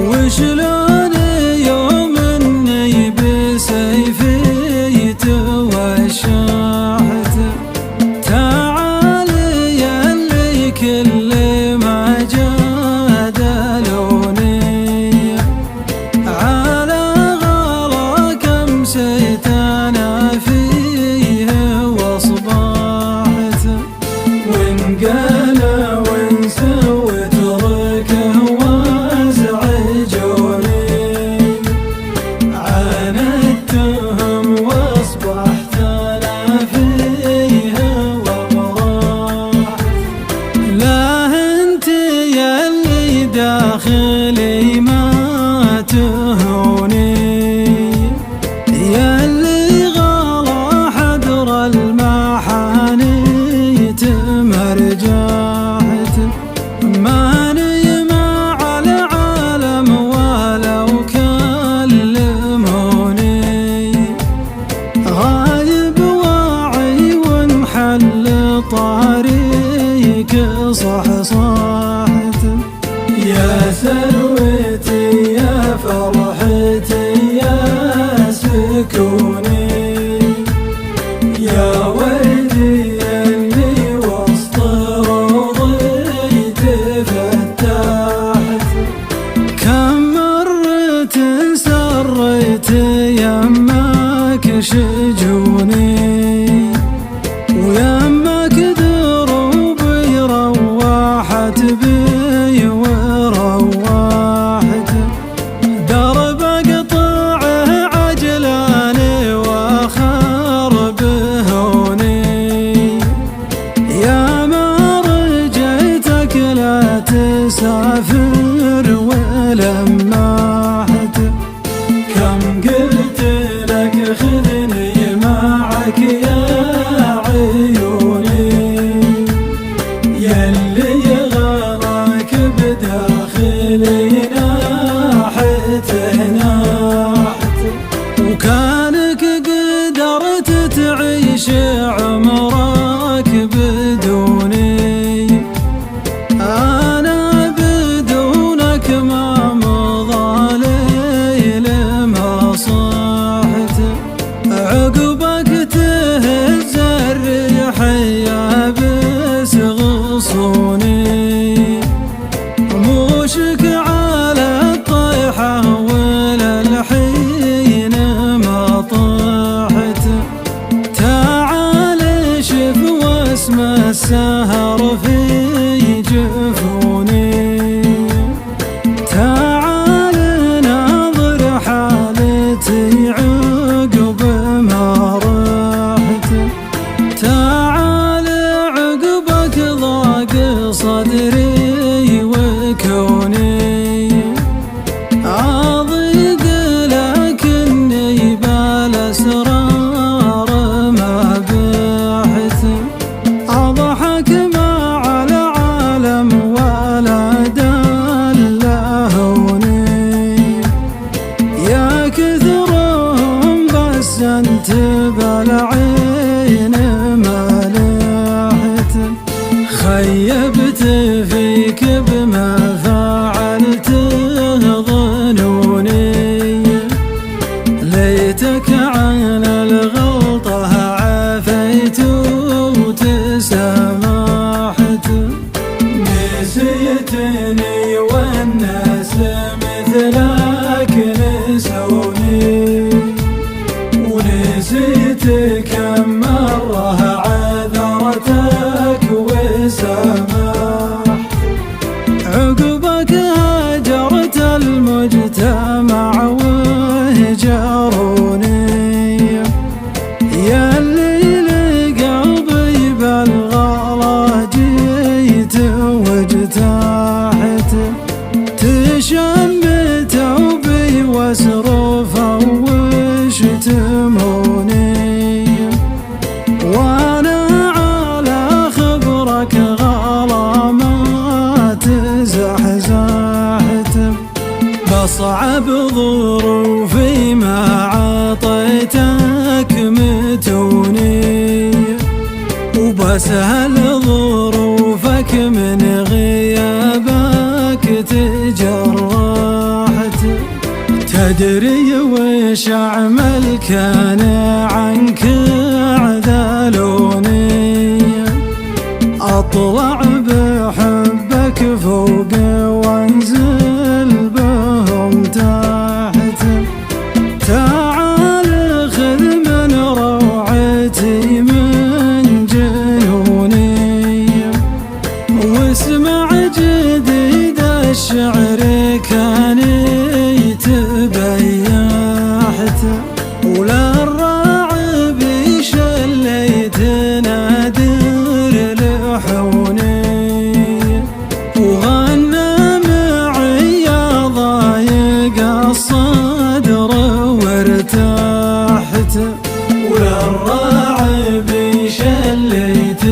وشلون يوم اني بسيفي توشحت. تعال يلي كل ما جادلوني على غلاك امسيت انا فيه واصبحت. وان قال وان سوى تركه وازعجوني عاندتهم واصبحت انا فيه وبراحت. لا انت يلي داخلي ما تهوني يلي غلا حدر المحاني تمرجحت. ماني مع العالم ولو كلموني غايب واعي وانحل طريق صحصحت. يا سلوتي يا فرحتي يا سكوني يا وردي اللي وسط روضي تفتحت. كم مرة سريت يمك شجوني ويمك دروبي روحت بي وروحت. درب اقطعه عجلاني واخر بهوني يا ما رجيتك لا تسافر ولمحت. كم قلت لك خذني معك يا عيوني يلي غراك بداخلي ناحت ناحت. وكانك قدرت تعيش عمرك بدوني انا بدونك ما مضى ليل ما صحت. عقبك تهز الريح يا بس غصوني موشك على الطيحة ولا الحين ما طحت. تعال شف واسم السهر في جفوني تعال ناظر حالتي عقب ما رحت. تعال عقبك ضاق صدري وكوني اضيق لكني بالاسرار ما بحث. اضحك مع العالم ولا دلهوني يا كثرهم بس انت بالعين ما لحت. خيبت فيك بما فعلته ظنوني ليتك عن الغلطة عفيت وتسامحت. نسيتني والناس مثلك نسوني ونسيت كم مرة عذرتك وسامحت. عقبك هجرت المجتمع وهجروني يلي لقلبي بالغلا جيت واجتاحت. تشمتوا بي واسرفوا وشتموني وانا على خبرك غلا ما تزحزحت. بصعب ظروفي ما عطيتك متوني وبسهل ظروفك من غيابك تجرحت. أدري وش أعمل كان عنك عذلوني، أطلع بحبك فوق وانزل بهم تحت. تعال خذ من روعتي من جنوني، واسمع جديد الشعر كان تبيحت. ولا الراعب شليت نادر لحوني، وغنى معي يا ضايق الصدر وارتحت. ولا الراعب شليت